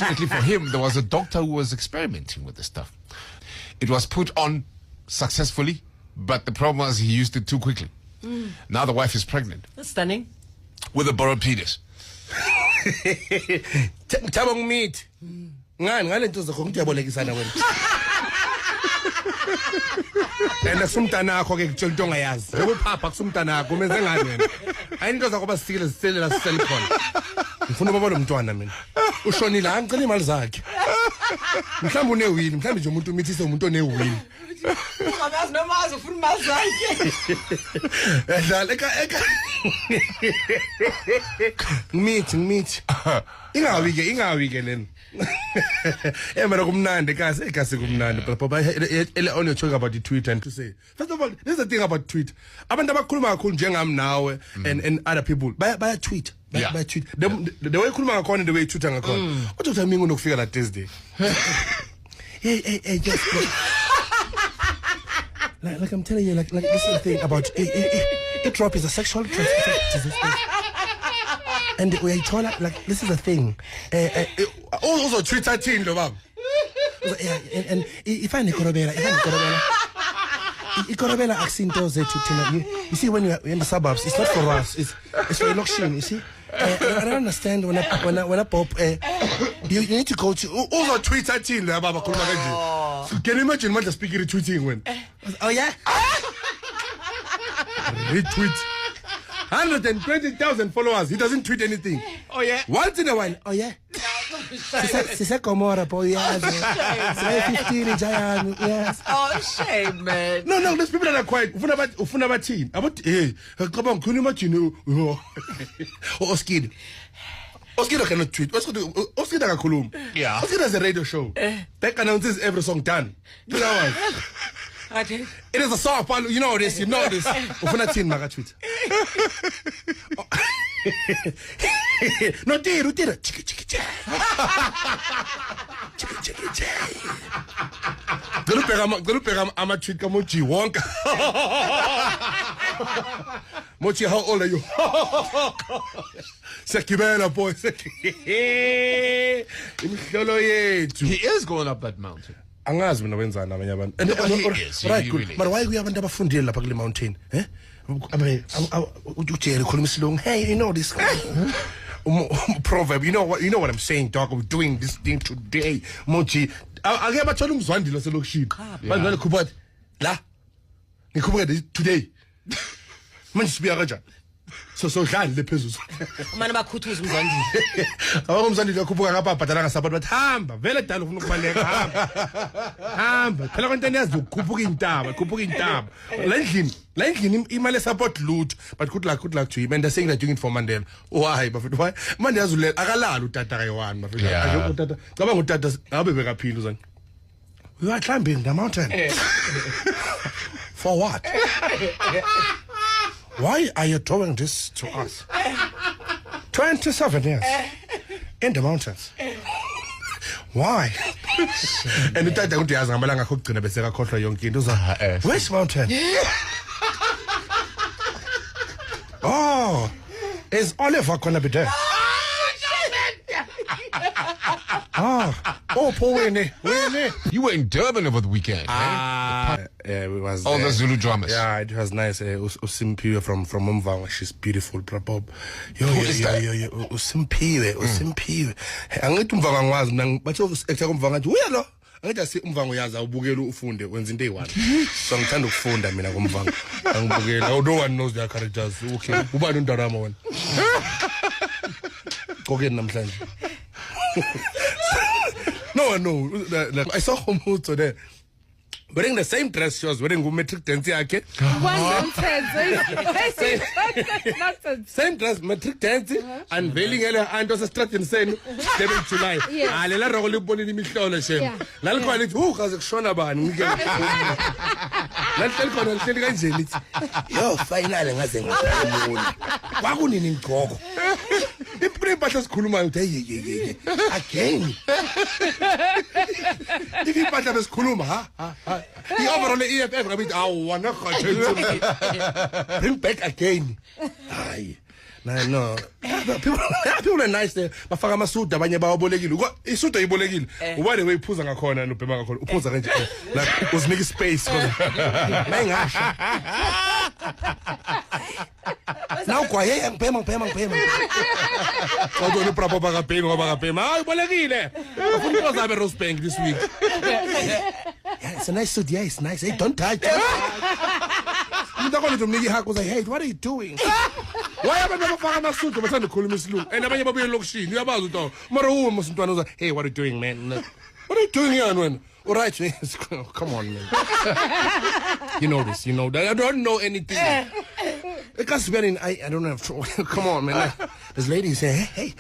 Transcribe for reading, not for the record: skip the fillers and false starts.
Fortunately for him, there was a doctor who was experimenting with the stuff. It was put on successfully, but the problem was he used it too quickly. Now the wife is pregnant. That's stunning. With a borrowed penis. Tabang meat. Ngale nto zakho ngiyabolekisana wena. And asumntana akho ke kutshela into ongayazi. Ukuphapha kusumntana akho umenze ngani wena? Ayinto zakho basikile siselela cellphone. Ngifuna ubaba lo mntwana mina. Ushonile angicela imali zakhe. Mhlawumbe unewili, mhlawumbe nje umuntu umithise umuntu onewili. Ungabazi noma ufuna imali zakhe. Edlala eka. Ngimithi. Ingawi ke lena. Emera kumnandi kasi kumnandi but on you talk about the tweet and to say first of all there's a thing about tweet abantu abakhuluma kakhulu njengami nawe and other people baya tweet by tweet the way khuluma ngakhona the way tweet ngakhona uthi uthami nginokufika la Thursday hey just like I'm telling you like this is the thing about it drop is a sexual disease. And we told her, like, this is a thing. Also, Twitter team, the mom. And if I Nicorabella, Icorabella Axintos, you see, when you're in the suburbs, it's not for us, it's for election, you see. I don't understand when I pop, you need to go to also Twitter team, the Baba. Can you imagine what the speaker tweeting when? Oh, yeah? Retweet. 120,000 followers. He doesn't tweet anything. Oh yeah. Once in a while. Oh yeah. She said Komora, boy. Yes. 15 yes. Oh shame, man. No. There's people that are quiet. Ufuna bathini. About come on, khona imagine. Oskid cannot tweet. Oskid akakhuluma. Yeah. Oskid has a radio show. That announces every song done. 2 hours. It is a soft, you know this. Ufuna thini maka tweet. No, tira. Chiki. Gulupega ama tweet ka Mochi wonka. Mochi, how old are you? Sekibela boy. He is going up that mountain. Angazi mina wenzana abanye abantu right good but why we abantu abafundile lapha kule mountain uJerry khuluma isilungu hey you know this proverb you know what I'm saying dog I'm doing this thing today Mochi ake bathola umzwandile selokishini bandwale khupha la ngikhupha today manje sibiya kanjani so dlani lephezulu Umane bakhuthuza umzandile umzandile yakhuphuka ngapha bhadala ngasabantu bathi hamba vele dala ufuna ukubaleka hamba phela kwenteni yazi ukukhuphuka intaba la endlini imali support loot but good luck to him and they're saying they're doing it for Mandela why bafethu why manje yazulela akalala utata kayi1 bafethu akho utata ngaba ngutata ngabe bekaphila uzani we are climbing the mountain for what. Why are you doing this to us? 27 years in the mountains. Why? And the time uthi yazi ngamalanga akho kugcina bese kakhohlwa yonke into uza which mountain? Oh, is Oliver gonna be there? Paul Winnie. You were in Durban over the weekend, yeah, it was all the Zulu drummers. Yeah, it was nice. Usimpiwe from Umvanga, she's beautiful, Bob. Who is that? Usimpiwe. Angithi Umvanga ngwazi mina bathi actor Umvanga nje uyalo. Angithi asi Umvanga uyazi awubukela ufunde wenza into eyi1. So ngithanda ukufunda mina ngoMvanga. Angibukela. No one knows their characters. Okay. Ubani undarama wena? Kokeni namhlanje. No. I saw Homuto there. Wearing the same dress she was wearing metric dance yake. Same dress metric dance unveiling her and was a strat in saying 7 July. Alela rogoli boni imihlolo shem. La likhona lithi kaze kushona bani ngike. La likhona lihleli kanjeni lithi yo finally ngaze ngizamuni. Kwakunini ngigqoko. Impahla sikhulumayo uthi hey again. Impahla besikhuluma ha. The overall EFF ngabithi awu wana khathe. Bring back again. Hayi. No. People are nice there. Bafaka amasudu abanye bawabolekile. Isudu ayibolekile. Ubani weyiphuza ngakhona nobhema ngakhona. Uphuza kanje. Like uzinika space mayingasha. Now kwa ngibhema. Kodwa no proper bakabhema. Hayi bolekile. Ufuna ukuzabe Rose Bank this week. Yeah, it's a nice suit. Yeah, it's nice. Hey, don't touch. Hey, what are you doing? Why haven't you found a suit? I'm calling Miss Lou. And I'm going to look. She, you about it all. Hey, what are you doing, man? What are you doing here, man? All right, come on, man. You know this. You know that. I don't know anything. I don't know. Come on, man. This lady say, hey,